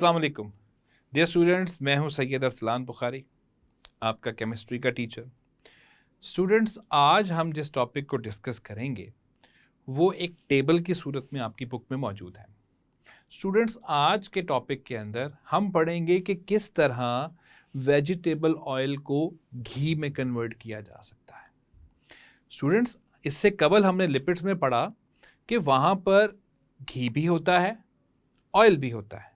अस्सलाम वालेकुम dear students, मैं हूं सैयद अरसलान बुखारी, आपका केमिस्ट्री का टीचर। स्टूडेंट्स, आज हम जिस टॉपिक को डिस्कस करेंगे वो एक टेबल की सूरत में आपकी बुक में मौजूद है। स्टूडेंट्स, आज के टॉपिक के अंदर हम पढ़ेंगे कि किस तरह वेजिटेबल ऑयल को घी में कन्वर्ट किया जा सकता है। स्टूडेंट्स, इससे कबल हमने लिपिड्स में पढ़ा कि वहाँ पर घी भी होता है, ऑयल भी होता है,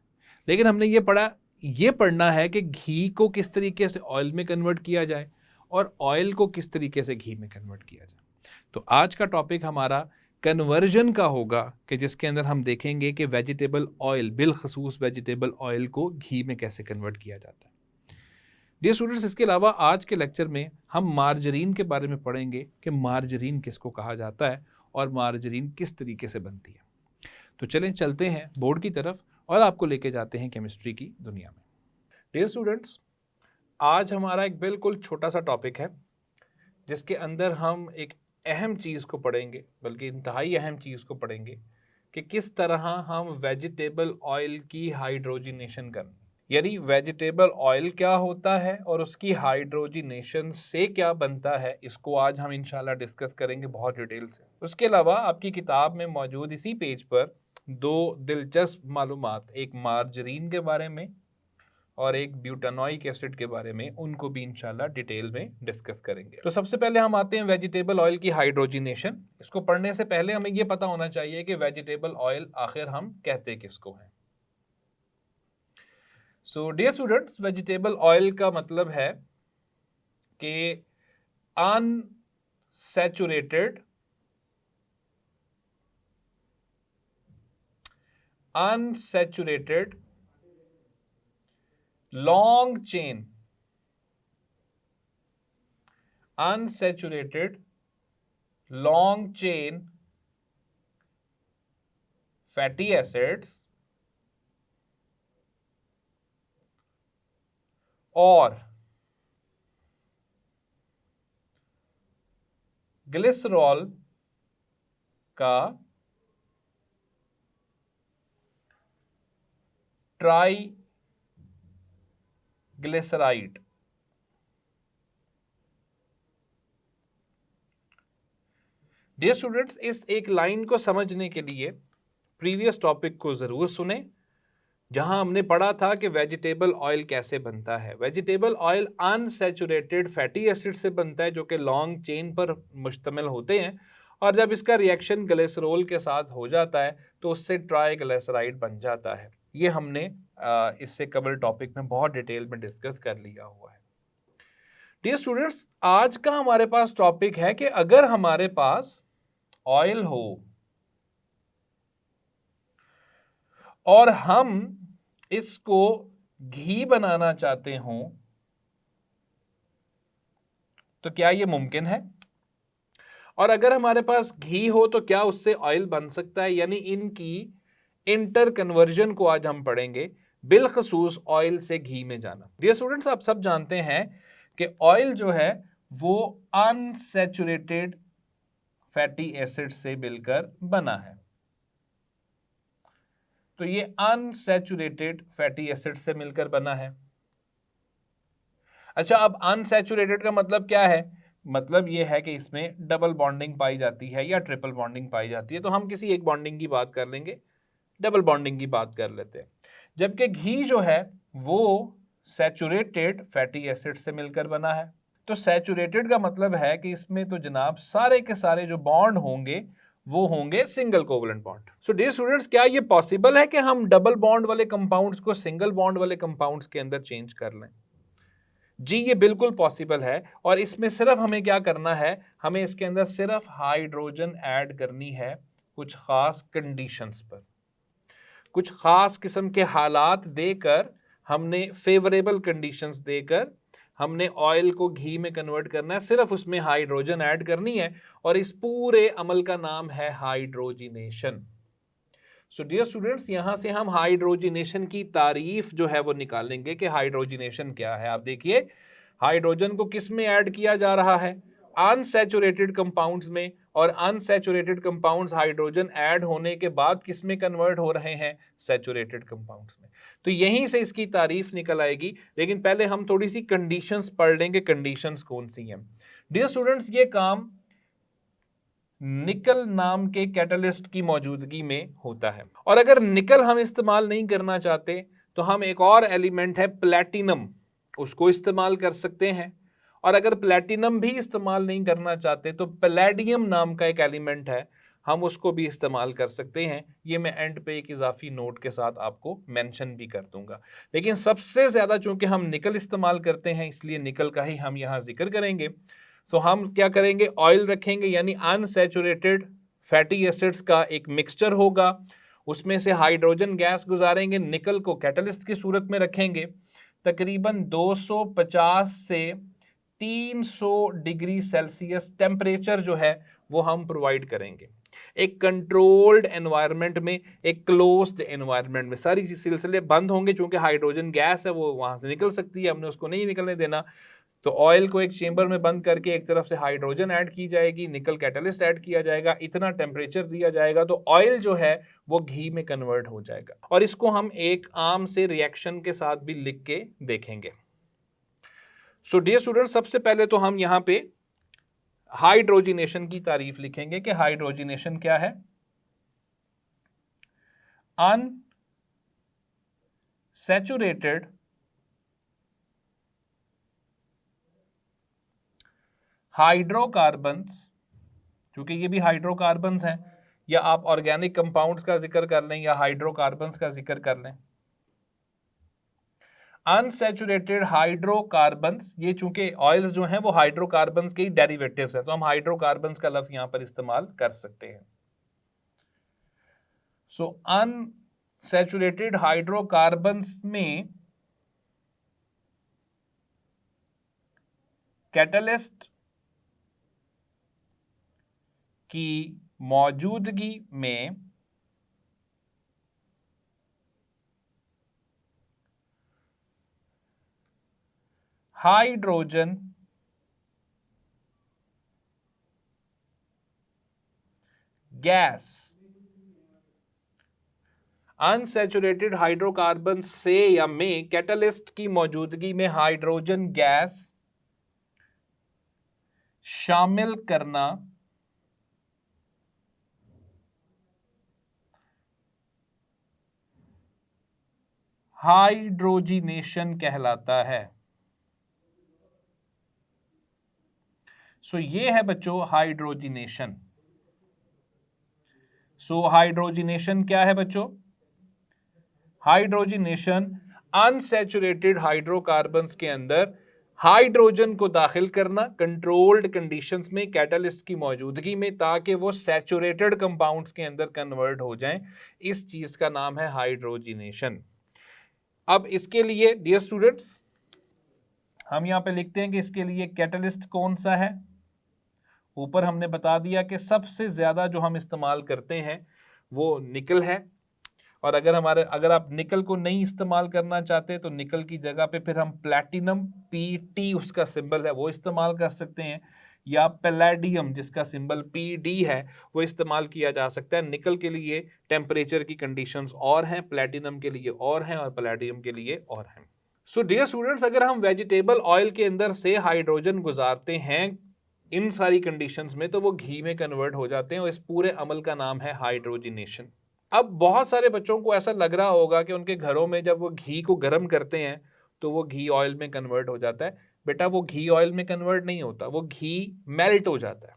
लेकिन हमने ये पढ़ना है कि घी को किस तरीके से ऑयल में कन्वर्ट किया जाए और ऑयल को किस तरीके से घी में कन्वर्ट किया जाए। तो आज का टॉपिक हमारा कन्वर्जन का होगा कि जिसके अंदर हम देखेंगे कि वेजिटेबल ऑयल, बिलखसूस वेजिटेबल ऑयल को घी में कैसे कन्वर्ट किया जाता है। डियर स्टूडेंट्स, इसके अलावा आज के लेक्चर में हम मार्जरीन के बारे में पढ़ेंगे कि मार्जरीन किसको कहा जाता है और मार्जरीन किस तरीके से बनती है। तो चलें चलते हैं बोर्ड की तरफ और आपको लेके जाते हैं केमिस्ट्री की दुनिया में। डियर स्टूडेंट्स, आज हमारा एक बिल्कुल छोटा सा टॉपिक है जिसके अंदर हम एक अहम चीज़ को पढ़ेंगे, बल्कि इंतहाई अहम चीज़ को पढ़ेंगे कि किस तरह हम वेजिटेबल ऑयल की हाइड्रोजिनेशन करें, यानी वेजिटेबल ऑयल क्या होता है और उसकी हाइड्रोजिनेशन से क्या बनता है। इसको आज हम इंशाल्लाह डिस्कस करेंगे बहुत डिटेल से। उसके अलावा आपकी किताब में मौजूद इसी पेज पर दो दिलचस्प मालूमात, एक मार्जरीन के बारे में और एक ब्यूटानोइक एसिड के बारे में, उनको भी इंशाल्लाह डिटेल में डिस्कस करेंगे। तो सबसे पहले हम आते हैं वेजिटेबल ऑयल की हाइड्रोजिनेशन। इसको पढ़ने से पहले हमें यह पता होना चाहिए कि वेजिटेबल ऑयल आखिर हम कहते किसको हैं। So dear students, vegetable oil का मतलब है कि unsaturated long chain fatty acids और ग्लिसरॉल का ट्राइग्लिसराइड। डियर स्टूडेंट्स, इस एक लाइन को समझने के लिए प्रीवियस टॉपिक को जरूर सुने, जहां हमने पढ़ा था कि वेजिटेबल ऑयल कैसे बनता है। Vegetable oil unsaturated fatty acid से बनता है जो कि लॉन्ग चेन पर मुश्तमिल होते हैं, और जब इसका रिएक्शन ग्लिसरॉल के साथ हो जाता है तो उससे ट्राइग्लिसराइड बन जाता है। ये हमने इससे कबल टॉपिक में बहुत डिटेल में डिस्कस कर लिया हुआ है। डियर स्टूडेंट्स, आज का हमारे पास टॉपिक है कि अगर हमारे पास ऑयल हो और हम इसको घी बनाना चाहते हों तो क्या ये मुमकिन है, और अगर हमारे पास घी हो तो क्या उससे ऑयल बन सकता है। यानी इनकी इंटर कन्वर्जन को आज हम पढ़ेंगे, बिलखसूस ऑयल से घी में जाना। डियर स्टूडेंट्स, आप सब जानते हैं कि ऑयल जो है वो अनसैचुरेटेड फैटी एसिड से मिलकर बना है। तो ये अनसैचुरेटेड फैटी एसिड से मिलकर बना है। अच्छा, अब अनसैचुरेटेड का मतलब क्या है? मतलब ये है कि इसमें डबल बॉन्डिंग पाई जाती है या ट्रिपल बॉन्डिंग पाई जाती है। तो हम किसी एक बॉन्डिंग की बात कर लेंगे, डबल बॉन्डिंग की बात कर लेते हैं। जबकि घी जो है वो सैचुरेटेड फैटी एसिड से मिलकर बना है। तो सैचुरेटेड का मतलब है कि इसमें तो जनाब सारे के सारे जो बॉन्ड होंगे वो होंगे single covalent bond. So dear students, क्या ये पॉसिबल है कि हम डबल बॉन्ड वाले कंपाउंड्स को सिंगल बॉन्ड वाले कंपाउंड्स के अंदर चेंज कर लें? जी, ये बिल्कुल पॉसिबल है, और इसमें सिर्फ हमें क्या करना है, हमें इसके अंदर सिर्फ हाइड्रोजन ऐड करनी है कुछ खास कंडीशंस पर, कुछ खास किस्म के हालात देकर, हमने फेवरेबल कंडीशंस देकर हमने ऑयल को घी में कन्वर्ट करना है, सिर्फ उसमें हाइड्रोजन ऐड करनी है, और इस पूरे अमल का नाम है हाइड्रोजिनेशन। सो डियर स्टूडेंट्स, यहां से हम हाइड्रोजिनेशन की तारीफ जो है वो निकालेंगे कि हाइड्रोजिनेशन क्या है। आप देखिए, हाइड्रोजन को किस में ऐड किया जा रहा है? अनसैचुरेटेड कंपाउंड्स में, और अनसैचुरेटेड कंपाउंड्स हाइड्रोजन ऐड होने के बाद किस में कन्वर्ट हो रहे हैं, सैचुरेटेड कंपाउंड्स में। तो यहीं से इसकी तारीफ निकल आएगी। लेकिन पहले हम थोड़ी सी कंडीशंस पढ़ लेंगे, कंडीशंस कौन सी हैं। डियर स्टूडेंट्स, ये काम निकल नाम के कैटलिस्ट की मौजूदगी में होता है। और अगर निकल हम इस्तेमाल नहीं करना चाहते तो हम एक और एलिमेंट है प्लैटिनम, उसको इस्तेमाल कर सकते हैं। और अगर प्लैटिनम भी इस्तेमाल नहीं करना चाहते तो पैलेडियम नाम का एक एलिमेंट है, हम उसको भी इस्तेमाल कर सकते हैं। ये मैं एंड पे एक इजाफी नोट के साथ आपको मेंशन भी कर दूंगा। लेकिन सबसे ज्यादा चूंकि हम निकल इस्तेमाल करते हैं इसलिए निकल का ही हम यहाँ जिक्र करेंगे। सो हम क्या करेंगे, ऑयल रखेंगे, यानी अनसैचुरेटेड फैटी एसिड्स का एक मिक्सचर होगा, उसमें से हाइड्रोजन गैस गुजारेंगे, निकल को कैटलिस्ट की सूरत में रखेंगे। तकरीबन 250 से 300 डिग्री सेल्सियस टेम्परेचर जो है वो हम प्रोवाइड करेंगे। एक कंट्रोल्ड एनवायरनमेंट में, एक क्लोज्ड एनवायरनमेंट में सारी चीज सिलसिले बंद होंगे, क्योंकि हाइड्रोजन गैस है वो वहां से निकल सकती है, हमने उसको नहीं निकलने देना। तो ऑयल को एक चेंबर में बंद करके एक तरफ से हाइड्रोजन ऐड की जाएगी, निकल कैटलिस्ट ऐड किया जाएगा, इतना टेम्परेचर दिया जाएगा तो ऑयल जो है वो घी में कन्वर्ट हो जाएगा। और इसको हम एक आम से रिएक्शन के साथ भी लिख के देखेंगे। सो डियर स्टूडेंट, सबसे पहले तो हम यहां पे हाइड्रोजिनेशन की तारीफ लिखेंगे कि हाइड्रोजिनेशन क्या है। अनसैचुरेटेड हाइड्रोकार्बन्स, क्योंकि ये भी हाइड्रोकार्बन्स हैं, या आप ऑर्गेनिक कंपाउंड्स का जिक्र कर लें या हाइड्रोकार्बन्स का जिक्र कर लें। अनसैचुरेटेड हाइड्रोकार्बन्स, ये चूंकि ऑयल्स जो हैं वो हाइड्रोकार्बन्स के ही डेरिवेटिव्स हैं, तो हम हाइड्रोकार्बन्स का लफ्ज यहां पर इस्तेमाल कर सकते हैं। सो अनसैचुरेटेड हाइड्रोकार्बन्स में कैटलिस्ट की मौजूदगी में हाइड्रोजन गैस, अनसैचुरेटेड हाइड्रोकार्बन से या में कैटलिस्ट की मौजूदगी में हाइड्रोजन गैस शामिल करना हाइड्रोजिनेशन कहलाता है। सो ये है बच्चों हाइड्रोजिनेशन। सो हाइड्रोजिनेशन क्या है बच्चों, हाइड्रोजिनेशन अनसैचुरेटेड हाइड्रोकार्बन्स के अंदर हाइड्रोजन को दाखिल करना कंट्रोल्ड कंडीशंस में कैटलिस्ट की मौजूदगी में, ताकि वो सैचुरेटेड कंपाउंड्स के अंदर कन्वर्ट हो जाएं। इस चीज का नाम है हाइड्रोजिनेशन। अब इसके लिए डियर स्टूडेंट्स हम यहां पे लिखते हैं कि इसके लिए कैटलिस्ट कौन सा है। ऊपर हमने बता दिया कि सबसे ज्यादा जो हम इस्तेमाल करते हैं वो निकल है। और अगर आप निकल को नहीं इस्तेमाल करना चाहते तो निकल की जगह पे फिर हम प्लैटिनम, पीटी उसका सिंबल है, वो इस्तेमाल कर सकते हैं, या पैलेडियम जिसका सिंबल पीडी है वो इस्तेमाल किया जा सकता है। निकल के लिए टेम्परेचर की कंडीशंस और हैं, प्लैटिनम के लिए और हैं, और पैलेडियम के लिए और हैं। सो डियर स्टूडेंट्स, अगर हम वेजिटेबल ऑयल के अंदर से हाइड्रोजन गुजारते हैं इन सारी कंडीशंस में तो वो घी में कन्वर्ट हो जाते हैं, और इस पूरे अमल का नाम है हाइड्रोजिनेशन। अब बहुत सारे बच्चों को ऐसा लग रहा होगा कि उनके घरों में जब वो घी को गर्म करते हैं तो वो घी ऑयल में कन्वर्ट हो जाता है। बेटा वो घी ऑयल में कन्वर्ट नहीं होता, वो घी मेल्ट हो जाता है।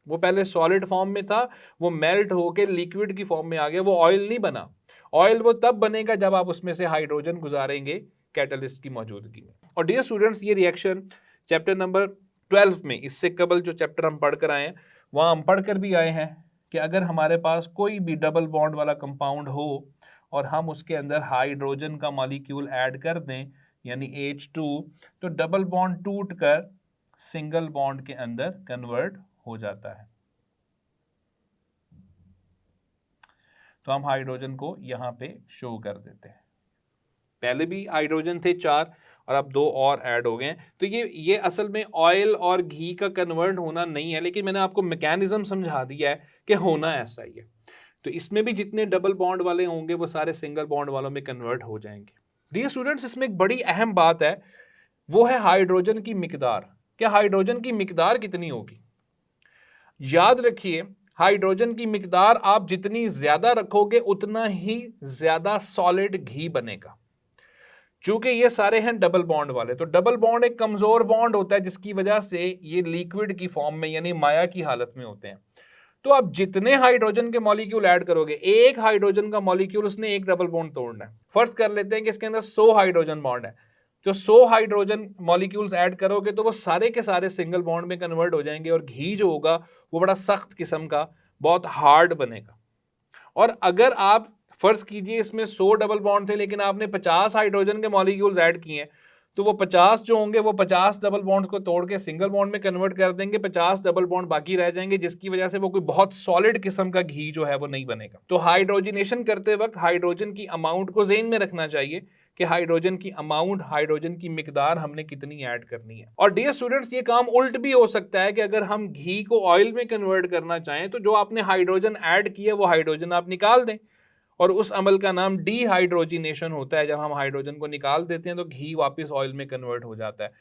वो पहले सॉलिड फॉर्म में था, वो मेल्ट होकर लिक्विड की फॉर्म में आ गया, वो ऑयल नहीं बना। ऑयल वो तब बनेगा जब आप उसमें से हाइड्रोजन गुजारेंगे कैटलिस्ट की मौजूदगी में। और डियर स्टूडेंट्स, ये रिएक्शन चैप्टर नंबर 12 में, इससे कबल जो चैप्टर हम पढ़कर आए हैं वहाँ हम पढ़कर भी आए हैं कि अगर हमारे पास कोई भी डबल बॉन्ड वाला कंपाउंड हो और हम उसके अंदर हाइड्रोजन का मॉलिक्यूल ऐड कर दें यानी H2, तो डबल बॉन्ड टूटकर सिंगल बॉन्ड के अंदर कन्वर्ट हो जाता है। तो हम हाइड्रोजन को यहां पे शो कर देते हैं। पहले भी हाइड्रोजन थे 4 और अब 2 और ऐड हो गए हैं। तो ये असल में ऑयल और घी का कन्वर्ट होना नहीं है, लेकिन मैंने आपको मैकेनिज्म समझा दिया है कि होना ऐसा ही है। तो इसमें भी जितने डबल बॉन्ड वाले होंगे वो सारे सिंगल बॉन्ड वालों में कन्वर्ट हो जाएंगे। डियर स्टूडेंट्स, इसमें एक बड़ी अहम बात है, वो है हाइड्रोजन की मिकदार। क्या हाइड्रोजन की मिकदार कितनी होगी? याद रखिए, हाइड्रोजन की मिकदार आप जितनी ज्यादा रखोगे उतना ही ज्यादा सॉलिड घी बनेगा। चूंकि ये सारे हैं डबल बॉन्ड वाले, तो डबल बॉन्ड एक कमजोर बॉन्ड होता है जिसकी वजह से ये लिक्विड की फॉर्म में यानी माया की हालत में होते हैं। तो आप जितने हाइड्रोजन के मॉलिक्यूल ऐड करोगे, एक हाइड्रोजन का मॉलिक्यूल उसने एक डबल बॉन्ड तोड़ना है। फर्स्ट कर लेते हैं कि इसके अंदर 100 हाइड्रोजन बॉन्ड है, तो 100 हाइड्रोजन मॉलिक्यूल्स ऐड करोगे तो वो सारे के सारे सिंगल बॉन्ड में कन्वर्ट हो जाएंगे और घी जो होगा वो बड़ा सख्त किस्म का, बहुत हार्ड बनेगा। और अगर आप फर्ज कीजिए इसमें 100 डबल बॉन्ड थे लेकिन आपने 50 हाइड्रोजन के मॉलिक्यूल्स ऐड किए हैं, तो वो 50 जो होंगे वो 50 डबल बॉन्ड्स को तोड़ के सिंगल बॉन्ड में कन्वर्ट कर देंगे, 50 डबल बॉन्ड बाकी रह जाएंगे, जिसकी वजह से वो कोई बहुत सॉलिड किस्म का घी जो है वो नहीं बनेगा। तो हाइड्रोजनेशन करते वक्त हाइड्रोजन की अमाउंट को ज़हन में रखना चाहिए कि हाइड्रोजन की अमाउंट, हाइड्रोजन की मिकदार हमने कितनी ऐड करनी है। और डियर स्टूडेंट्स, ये काम उल्ट भी हो सकता है कि अगर हम घी को ऑयल में कन्वर्ट करना चाहें तो जो आपने हाइड्रोजन ऐड किया वो हाइड्रोजन आप निकाल दें, और उस अमल का नाम डीहाइड्रोजिनेशन होता है। जब हम हाइड्रोजन को निकाल देते हैं तो घी वापस ऑयल में कन्वर्ट हो जाता है।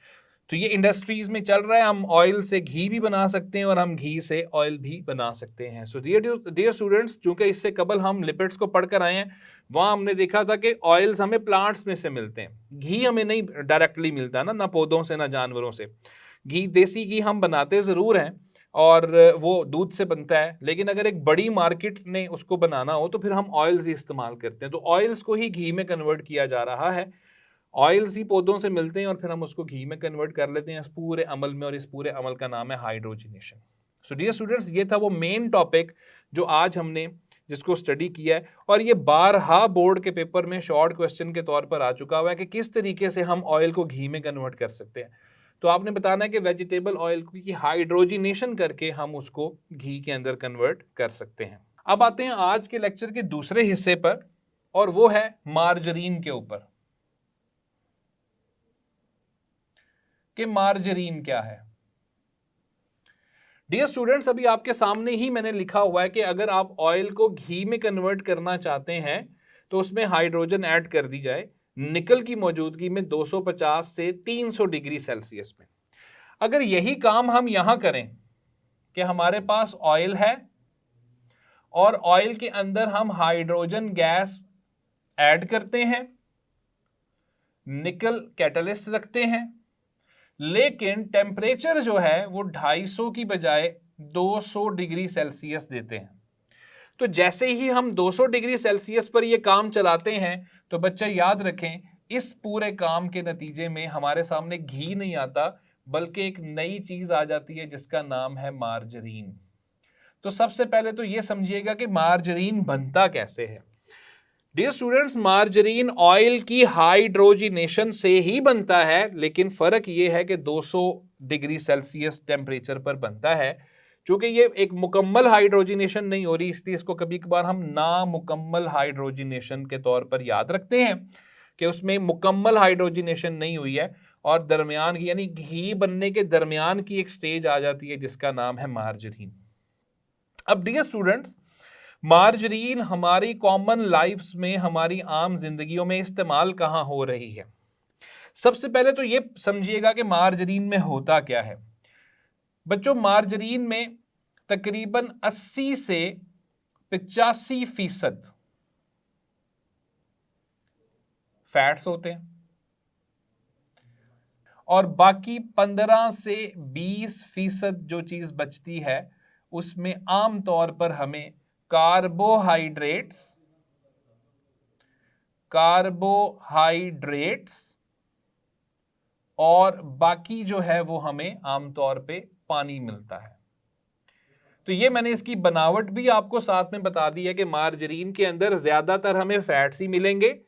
तो ये इंडस्ट्रीज में चल रहा है, हम ऑयल से घी भी बना सकते हैं और हम घी से ऑयल भी बना सकते हैं। सो डियर स्टूडेंट्स, चूंकि इससे कबल हम लिपिड्स को पढ़कर आए हैं, वहां हमने देखा था कि ऑयल्स हमें प्लांट्स में से मिलते हैं, घी हमें नहीं डायरेक्टली मिलता ना पौधों से ना जानवरों से। घी, देसी घी हम बनाते ज़रूर हैं और वो दूध से बनता है, लेकिन अगर एक बड़ी मार्केट ने उसको बनाना हो तो फिर हम ऑयल्स ही इस्तेमाल करते हैं। तो ऑयल्स को ही घी में कन्वर्ट किया जा रहा है, ऑयल्स ही पौधों से मिलते हैं और फिर हम उसको घी में कन्वर्ट कर लेते हैं इस पूरे अमल में, और इस पूरे अमल का नाम है हाइड्रोजिनेशन। सो डियर स्टूडेंट्स, ये था वो मेन टॉपिक जो आज हमने जिसको स्टडी किया है, और ये बारहा बोर्ड के पेपर में शॉर्ट क्वेश्चन के तौर पर आ चुका हुआ है कि किस तरीके से हम ऑयल को घी में कन्वर्ट कर सकते हैं। तो आपने बताना है कि वेजिटेबल ऑयल की हाइड्रोजिनेशन करके हम उसको घी के अंदर कन्वर्ट कर सकते हैं। अब आते हैं आज के लेक्चर के दूसरे हिस्से पर, और वो है मार्जरीन के ऊपर कि मार्जरीन क्या है। डियर स्टूडेंट्स, अभी आपके सामने ही मैंने लिखा हुआ है कि अगर आप ऑयल को घी में कन्वर्ट करना चाहते हैं तो उसमें हाइड्रोजन ऐड कर दी जाए निकल की मौजूदगी में 250 से 300 डिग्री सेल्सियस में। अगर यही काम हम यहां करें कि हमारे पास ऑयल है और ऑयल के अंदर हम हाइड्रोजन गैस ऐड करते हैं, निकल कैटलिस्ट रखते हैं, लेकिन टेम्परेचर जो है वो 250 की बजाय 200 डिग्री सेल्सियस देते हैं, तो जैसे ही हम 200 डिग्री सेल्सियस पर ये काम चलाते हैं तो बच्चा याद रखें, इस पूरे काम के नतीजे में हमारे सामने घी नहीं आता बल्कि एक नई चीज आ जाती है जिसका नाम है मार्जरीन। तो सबसे पहले तो ये समझिएगा कि मार्जरीन बनता कैसे है। डियर स्टूडेंट्स, मार्जरीन ऑयल की हाइड्रोजिनेशन से ही बनता है, लेकिन फर्क ये है कि 200 डिग्री सेल्सियस टेम्परेचर पर बनता है। चूंकि ये एक मुकम्मल हाइड्रोजिनेशन नहीं हो रही, इसलिए इसको कभी कभार हम नामुकम्मल हाइड्रोजिनेशन के तौर पर याद रखते हैं कि उसमें मुकम्मल हाइड्रोजिनेशन नहीं हुई है और दरमियान की यानी घी बनने के दरमियान की एक स्टेज आ जाती है जिसका नाम है मार्जरीन। अब डियर स्टूडेंट्स, मार्जरीन हमारी कॉमन लाइफ्स में, हमारी आम जिंदगियों में इस्तेमाल कहां हो रही है। सबसे पहले तो ये समझिएगा कि मार्जरीन में होता क्या है। बच्चों, मार्जरीन में तकरीबन 80 से 85% फैट्स होते हैं और बाकी 15 से 20% जो चीज बचती है उसमें आमतौर पर हमें कार्बोहाइड्रेट्स और बाकी जो है वो हमें आमतौर पे पानी मिलता है। तो ये मैंने इसकी बनावट भी आपको साथ में बता दी है कि मार्जरीन के अंदर ज्यादातर हमें फैट्स ही मिलेंगे,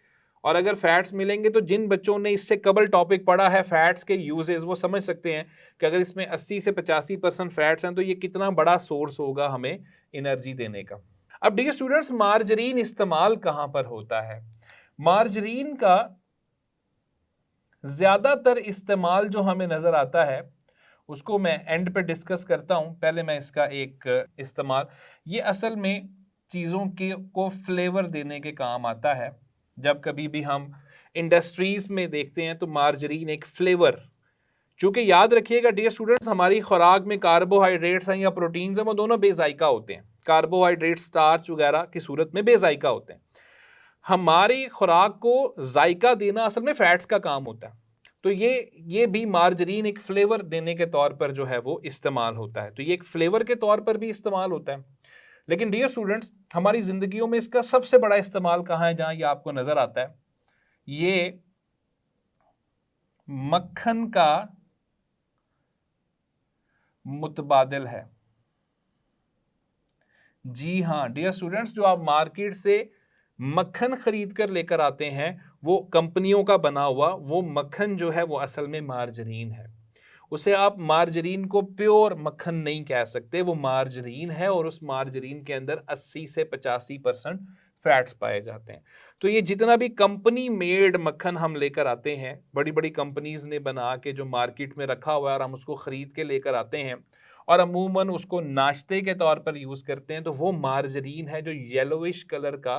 और अगर फैट्स मिलेंगे तो जिन बच्चों ने इससे कबल टॉपिक पढ़ा है फैट्स के यूजेस, वो समझ सकते हैं कि अगर इसमें 80 से 85% फैट्स हैं तो ये कितना बड़ा सोर्स होगा हमें एनर्जी देने का। अब डियर स्टूडेंट्स, मार्जरीन इस्तेमाल कहां पर होता है। मार्जरीन का ज़्यादातर इस्तेमाल जो हमें नज़र आता है उसको मैं एंड पे डिस्कस करता हूँ। पहले मैं इसका एक इस्तेमाल, ये असल में चीज़ों के को फ्लेवर देने के काम आता है। जब कभी भी हम इंडस्ट्रीज़ में देखते हैं तो मार्जरीन एक फ्लेवर, चूँकि याद रखिएगा डियर स्टूडेंट्स, हमारी खुराक में कार्बोहाइड्रेट्स हैं या प्रोटीन्स हैं, वो दोनों बेजायका होते हैं। कार्बोहाइड्रेट स्टार्च वगैरह की सूरत में बेजायका होते हैं। हमारी खुराक को जायका देना असल में फैट्स का काम होता है। तो ये भी मार्जरीन एक फ्लेवर देने के तौर पर जो है वो इस्तेमाल होता है। तो ये एक फ्लेवर के तौर पर भी इस्तेमाल होता है। लेकिन डियर स्टूडेंट्स, हमारी ज़िंदगियों में इसका सबसे बड़ा इस्तेमाल कहाँ है जहाँ ये आपको नज़र आता है? ये मक्खन का मुतबादिल है। जी हाँ डियर स्टूडेंट्स, जो आप मार्केट से मक्खन खरीद कर लेकर आते हैं वो कंपनियों का बना हुआ वो मक्खन जो है वो असल में मार्जरीन है। उसे आप मार्जरीन को प्योर मक्खन नहीं कह सकते, वो मार्जरीन है और उस मार्जरीन के अंदर 80 से 85% फैट्स पाए जाते हैं। तो ये जितना भी कंपनी मेड मक्खन हम लेकर आते हैं, बड़ी बड़ी कंपनीज ने बना के जो मार्केट में रखा हुआ है और हम उसको खरीद के लेकर आते हैं और अमूमन उसको नाश्ते के तौर पर यूज़ करते हैं, तो वो मार्जरीन है जो येलोइश कलर का,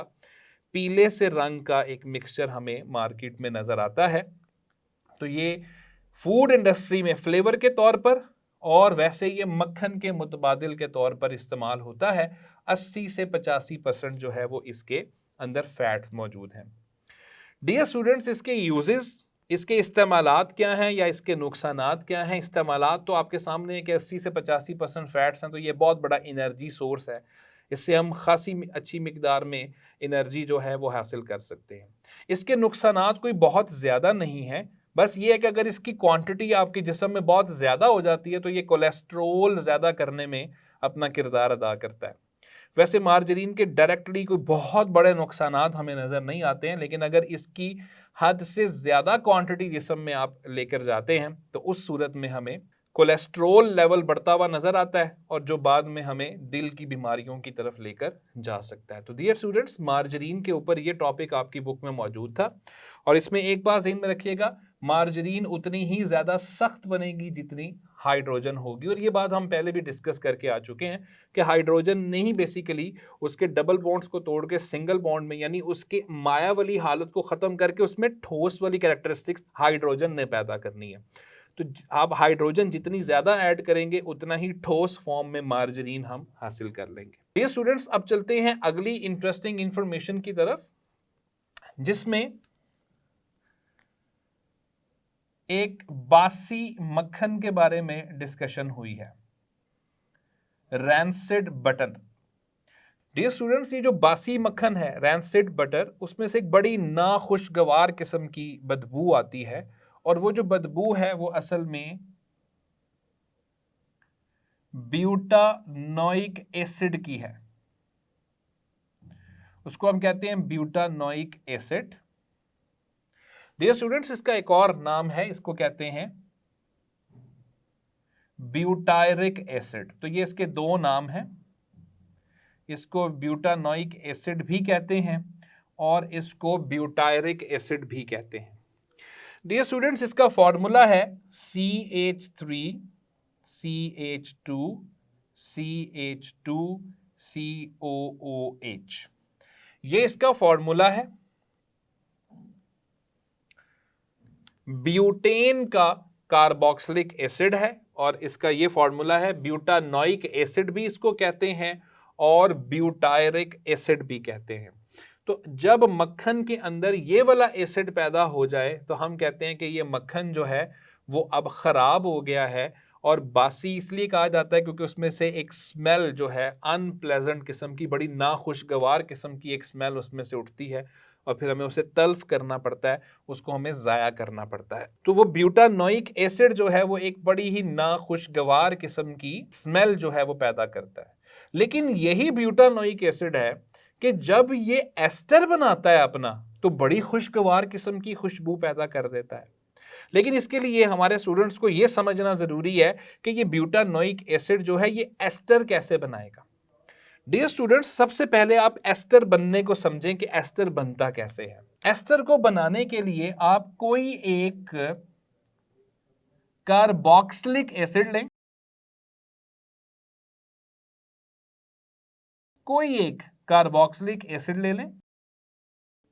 पीले से रंग का एक मिक्सचर हमें मार्केट में नज़र आता है। तो ये फूड इंडस्ट्री में फ्लेवर के तौर पर और वैसे ये मक्खन के मुतबादिल के तौर पर इस्तेमाल होता है। 80 से 85% जो है वो इसके अंदर फैट्स मौजूद हैं। डियर स्टूडेंट्स, इसके यूजेस, इसके इस्तेमालात क्या हैं या इसके नुकसानात क्या हैं? इस्तेमालात तो आपके सामने है कि 80 से 85% फैट्स हैं, तो ये बहुत बड़ा एनर्जी सोर्स है। इससे हम खासी अच्छी मिकदार में एनर्जी जो है वो हासिल कर सकते हैं। इसके नुकसानात कोई बहुत ज़्यादा नहीं है, बस ये है कि अगर इसकी क्वांटिटी आपके जिस्म में बहुत ज़्यादा हो जाती है तो ये कोलेस्ट्रोल ज़्यादा करने में अपना किरदार अदा करता है। वैसे मार्जरीन के डायरेक्टली कोई बहुत बड़े नुकसानात हमें नज़र नहीं आते हैं, लेकिन अगर इसकी हद से ज़्यादा क्वांटिटी जिस्म में आप लेकर जाते हैं तो उस सूरत में हमें कोलेस्ट्रोल लेवल बढ़ता हुआ नज़र आता है और जो बाद में हमें दिल की बीमारियों की तरफ लेकर जा सकता है। तो डियर स्टूडेंट्स, मार्जरीन के ऊपर ये टॉपिक आपकी बुक में मौजूद था और इसमें एक बात ध्यान में रखिएगा, मार्जरीन उतनी ही ज़्यादा सख्त बनेगी जितनी हाइड्रोजन होगी। और ये बात हम पहले भी डिस्कस करके आ चुके हैं कि हाइड्रोजन ने ही बेसिकली उसके डबल बॉन्ड्स को तोड़ के सिंगल बॉन्ड में, यानी उसके माया वाली हालत को ख़त्म करके उसमें ठोस वाली कैरेक्टरिस्टिक्स हाइड्रोजन ने पैदा करनी है। तो आप हाइड्रोजन जितनी ज़्यादा ऐड करेंगे उतना ही ठोस फॉर्म में मार्जरीन हम हासिल कर लेंगे। ये स्टूडेंट्स, अब चलते हैं अगली इंटरेस्टिंग इंफॉर्मेशन की तरफ, जिसमें एक बासी मक्खन के बारे में डिस्कशन हुई है, रैंसिड बटर। डियर स्टूडेंट्स, ये जो बासी मक्खन है रैंसिड बटर, उसमें से एक बड़ी नाखुशगवार किस्म की बदबू आती है और वो जो बदबू है वो असल में ब्यूटानोइक एसिड की है। उसको हम कहते हैं ब्यूटानोइक एसिड। डियर स्टूडेंट्स, इसका एक और नाम है, इसको कहते हैं ब्यूटायरिक एसिड। तो ये इसके दो नाम हैं, इसको ब्यूटानोइक एसिड भी कहते हैं और इसको ब्यूटायरिक एसिड भी कहते हैं। डियर स्टूडेंट्स, इसका फॉर्मूला है CH3CH2CH2COOH। ये इसका फॉर्मूला है। ब्यूटेन का कार्बोक्सिलिक एसिड है और इसका ये फॉर्मूला है। ब्यूटानोइक एसिड भी इसको कहते हैं और ब्यूटायरिक एसिड भी कहते हैं। तो जब मक्खन के अंदर ये वाला एसिड पैदा हो जाए तो हम कहते हैं कि ये मक्खन जो है वो अब ख़राब हो गया है। और बासी इसलिए कहा जाता है क्योंकि उसमें से एक स्मेल जो है अनप्लेजेंट किस्म की, बड़ी नाखुशगवार किस्म की एक स्मेल उसमें से उठती है और फिर हमें उसे तल्फ करना पड़ता है, उसको हमें ज़ाया करना पड़ता है। तो वो ब्यूटानोइक एसिड जो है वो एक बड़ी ही नाखुशगवार किस्म की स्मेल जो है वो पैदा करता है। लेकिन यही ब्यूटानोइक एसिड है कि जब ये एस्टर बनाता है अपना, तो बड़ी खुशगवार किस्म की खुशबू पैदा कर देता है। लेकिन इसके लिए हमारे स्टूडेंट्स को ये समझना ज़रूरी है कि ये ब्यूटानोइक एसिड जो है ये एस्टर कैसे बनाएगा। डियर स्टूडेंट्स, सबसे पहले आप एस्टर बनने को समझें कि एस्टर बनता कैसे है। एस्टर को बनाने के लिए आप कोई एक कार्बोक्सिलिक एसिड लें, कोई एक कार्बोक्सिलिक एसिड ले लें,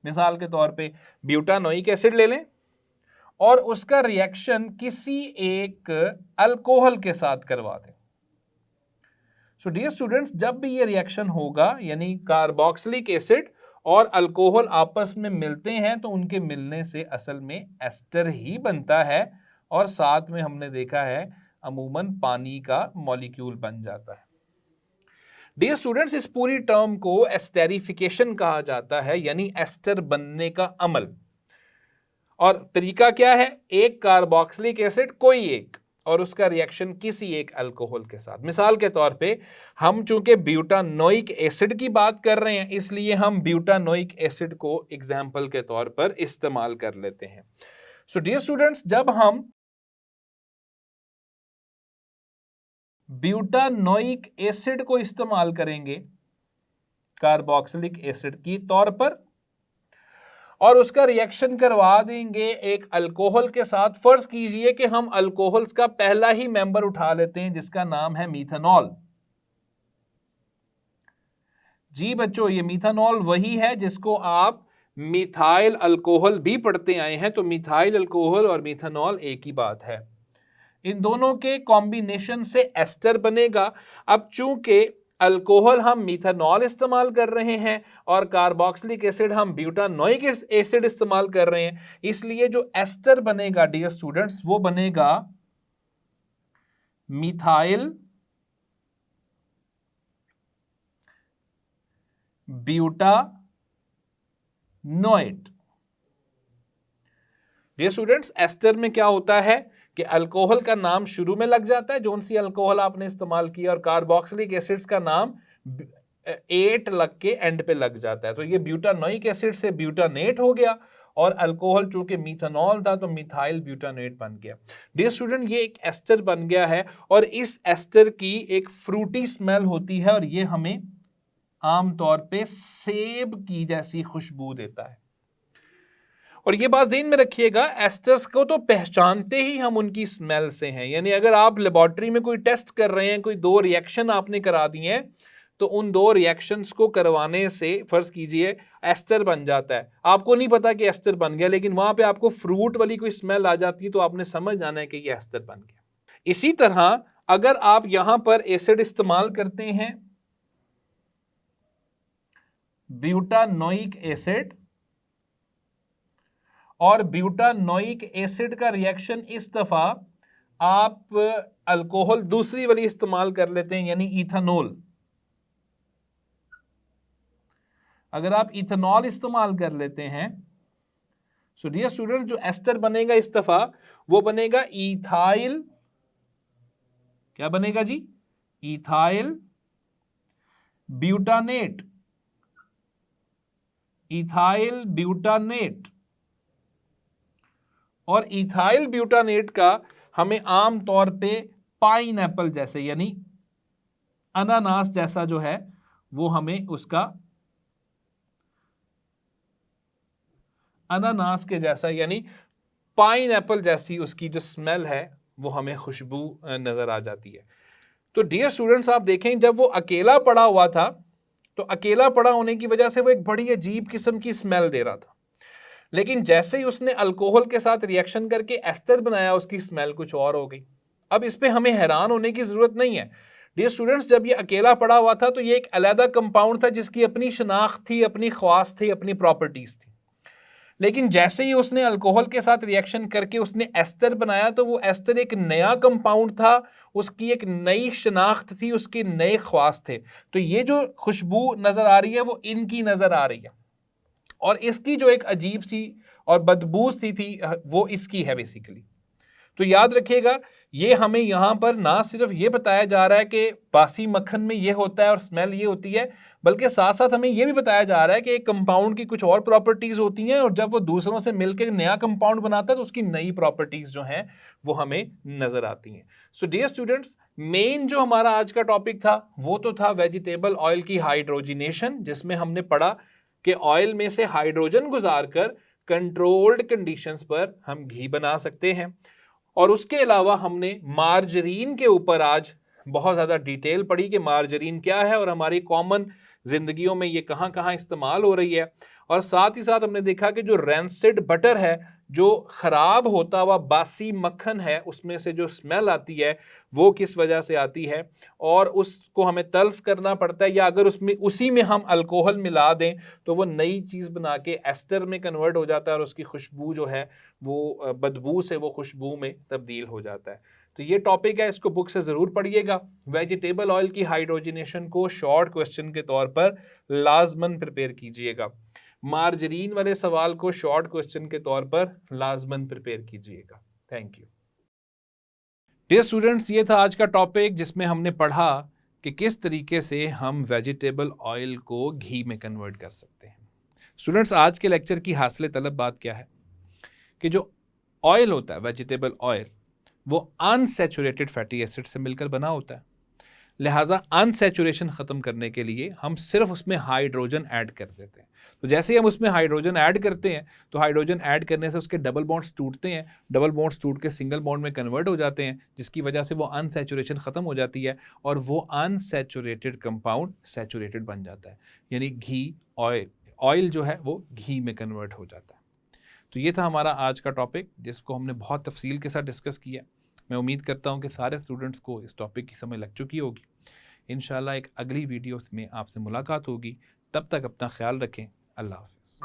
मिसाल के तौर पे ब्यूटानोइक एसिड ले लें, और उसका रिएक्शन किसी एक अल्कोहल के साथ करवा दें। सो डियर स्टूडेंट्स, जब भी ये रिएक्शन होगा, यानी कार्बोक्सिलिक एसिड और अल्कोहल आपस में मिलते हैं, तो उनके मिलने से असल में एस्टर ही बनता है, और साथ में हमने देखा है अमूमन पानी का मॉलिक्यूल बन जाता है। डियर स्टूडेंट्स, इस पूरी टर्म को एस्टेरिफिकेशन कहा जाता है, यानी एस्टर बनने का अमल। और तरीका क्या है? एक कार्बोक्सिलिक एसिड कोई एक, और उसका रिएक्शन किसी एक अल्कोहल के साथ। मिसाल के तौर पे हम चूंकि ब्यूटानोइक एसिड की बात कर रहे हैं, इसलिए हम ब्यूटानोइक एसिड को एग्जाम्पल के तौर पर इस्तेमाल कर लेते हैं। सो डियर स्टूडेंट्स, जब हम ब्यूटानोइक एसिड को इस्तेमाल करेंगे कार्बोक्सिलिक एसिड की तौर पर, और उसका रिएक्शन करवा देंगे एक अल्कोहल के साथ। फर्ज कीजिए कि हम अल्कोहल्स का पहला ही मेंबर उठा लेते हैं, जिसका नाम है मीथेनॉल। जी बच्चों, ये मीथेनॉल वही है जिसको आप मिथाइल अल्कोहल भी पढ़ते आए हैं। तो मिथाइल अल्कोहल और मीथेनॉल एक ही बात है। इन दोनों के कॉम्बिनेशन से एस्टर बनेगा। अब चूंकि अल्कोहल हम मिथेनॉल इस्तेमाल कर रहे हैं और कार्बोक्सिलिक एसिड हम ब्यूटानोइक एसिड इस्तेमाल कर रहे हैं, इसलिए जो एस्टर बनेगा डियर स्टूडेंट्स, वो बनेगा मिथाइल ब्यूटानोएट। डियर स्टूडेंट्स, एस्टर में क्या होता है कि अल्कोहल का नाम शुरू में लग जाता है, जोन सी अल्कोहल आपने इस्तेमाल किया, और कार्बोक्सिलिक एसिड्स का नाम 8 लग के एंड पे लग जाता है। तो ये ब्यूटानोइक एसिड से ब्यूटानेट हो गया, और अल्कोहल चूंकि मीथेनॉल था तो मिथाइल ब्यूटानेट बन गया। डियर स्टूडेंट, ये एक एस्टर बन गया है, और इस एस्टर की एक फ्रूटी स्मेल होती है, और ये हमें आमतौर पे सेब की जैसी खुशबू देता है। और ये बात ध्यान में रखिएगा, एस्टर्स को तो पहचानते ही हम उनकी स्मेल से हैं। यानी अगर आप लेबोरेटरी में कोई टेस्ट कर रहे हैं, कोई 2 रिएक्शन आपने करा दिए हैं, तो उन 2 रिएक्शंस को करवाने से फर्ज कीजिए एस्टर बन जाता है। आपको नहीं पता कि एस्टर बन गया, लेकिन वहां पे आपको फ्रूट वाली कोई स्मेल आ जाती है, तो आपने समझ जाना है कि ये एस्टर बन गया। इसी तरह अगर आप यहां पर एसिड इस्तेमाल करते हैं ब्यूटानोइक एसिड, और ब्यूटानोइक एसिड का रिएक्शन इस दफा आप अल्कोहल दूसरी वाली इस्तेमाल कर लेते हैं, यानी इथेनॉल। अगर आप इथेनॉल इस्तेमाल कर लेते हैं, सो डियर स्टूडेंट, जो एस्टर बनेगा इस दफा वो बनेगा इथाइल, क्या बनेगा जी? इथाइल ब्यूटानेट। इथाइल ब्यूटानेट, और इथाइल ब्यूटानेट का हमें आम तौर पे पाइनएप्पल जैसे, यानी अनानास जैसा जो है, वो हमें उसका अनानास के जैसा, यानी पाइनएप्पल जैसी उसकी जो स्मेल है, वो हमें खुशबू नजर आ जाती है। तो डियर स्टूडेंट्स, आप देखें जब वो अकेला पड़ा हुआ था, तो अकेला पड़ा होने की वजह से वो एक बड़ी अजीब किस्म की स्मेल दे रहा था, लेकिन जैसे ही उसने अल्कोहल के साथ रिएक्शन करके एस्टर बनाया, उसकी स्मेल कुछ और हो गई। अब इस पे हमें हैरान होने की जरूरत नहीं है डियर स्टूडेंट्स। जब ये अकेला पड़ा हुआ था तो ये एक अलग कंपाउंड था जिसकी अपनी शनाख्त थी, अपनी ख्वास थी, अपनी प्रॉपर्टीज थी। लेकिन जैसे ही उसने अल्कोहल के साथ रिएक्शन करके उसने एस्टर बनाया, तो वो एस्टर एक नया कंपाउंड था, उसकी एक नई शनाख्त थी, उसके नए ख्वास थे। तो ये जो खुशबू नजर आ रही है वो इनकी नजर आ रही है, और इसकी जो एक अजीब सी और बदबू सी थी वो इसकी है बेसिकली। तो याद रखिएगा, ये हमें यहाँ पर ना सिर्फ ये बताया जा रहा है कि बासी मक्खन में ये होता है और स्मेल ये होती है, बल्कि साथ साथ हमें ये भी बताया जा रहा है कि एक कंपाउंड की कुछ और प्रॉपर्टीज होती हैं, और जब वो दूसरों से मिलकर नया कंपाउंड बनाता है तो उसकी नई प्रॉपर्टीज जो हैं वो हमें नजर आती हैं। सो डियर स्टूडेंट्स, मेन जो हमारा आज का टॉपिक था वो तो था वेजिटेबल ऑयल की हाइड्रोजिनेशन, जिसमें हमने पढ़ा कि ऑयल में से हाइड्रोजन गुजार कर कंट्रोल्ड कंडीशंस पर हम घी बना सकते हैं। और उसके अलावा हमने मार्जरीन के ऊपर आज बहुत ज़्यादा डिटेल पढ़ी कि मार्जरीन क्या है और हमारी कॉमन जिंदगियों में ये कहाँ कहाँ इस्तेमाल हो रही है। और साथ ही साथ हमने देखा कि जो रैंसिड बटर है, जो खराब होता हुआ बासी मक्खन है, उसमें से जो स्मेल आती है वो किस वजह से आती है और उसको हमें तल्फ करना पड़ता है, या अगर उसमें उसी में हम अल्कोहल मिला दें तो वो नई चीज़ बना के एस्टर में कन्वर्ट हो जाता है और उसकी खुशबू जो है वो बदबू से वो खुशबू में तब्दील हो जाता है। तो ये टॉपिक है, इसको बुक से ज़रूर पढ़िएगा। वेजिटेबल ऑयल की हाइड्रोजनेशन को शॉर्ट क्वेश्चन के तौर पर लाजमन प्रिपेयर कीजिएगा। मार्जरीन वाले सवाल को शॉर्ट क्वेश्चन के तौर पर लाजमन प्रिपेयर कीजिएगा। Thank you. डियर स्टूडेंट्स, ये था आज का टॉपिक जिसमें हमने पढ़ा कि किस तरीके से हम वेजिटेबल ऑयल को घी में कन्वर्ट कर सकते हैं। स्टूडेंट्स, आज के लेक्चर की हासिल तलब बात क्या है कि जो ऑयल होता है, वेजिटेबल ऑयल, वो अनसैचुरेटेड फैटी एसिड से मिलकर बना होता है। लिहाजा अनसैचुरेशन ख़त्म करने के लिए हम सिर्फ उसमें हाइड्रोजन ऐड कर देते हैं। तो जैसे ही हम उसमें हाइड्रोजन ऐड करते हैं तो हाइड्रोजन ऐड करने से उसके डबल बॉन्ड्स टूटते हैं, डबल बॉन्ड्स टूट के सिंगल बॉन्ड में कन्वर्ट हो जाते हैं, जिसकी वजह से वो अनसैचुरेशन ख़त्म हो जाती है और वो अनसैचुरेटेड कंपाउंड सैचुरेटेड बन जाता है, यानी घी ऑयल जो है वो घी में कन्वर्ट हो जाता है। तो ये था हमारा आज का टॉपिक जिसको हमने बहुत तफसील के साथ डिस्कस किया। मैं उम्मीद करता हूँ कि सारे स्टूडेंट्स को इस टॉपिक की समझ लग चुकी होगी। इंशाल्लाह एक अगली वीडियो में आपसे मुलाकात होगी। तब तक अपना ख्याल रखें। अल्लाह हाफ़िज़।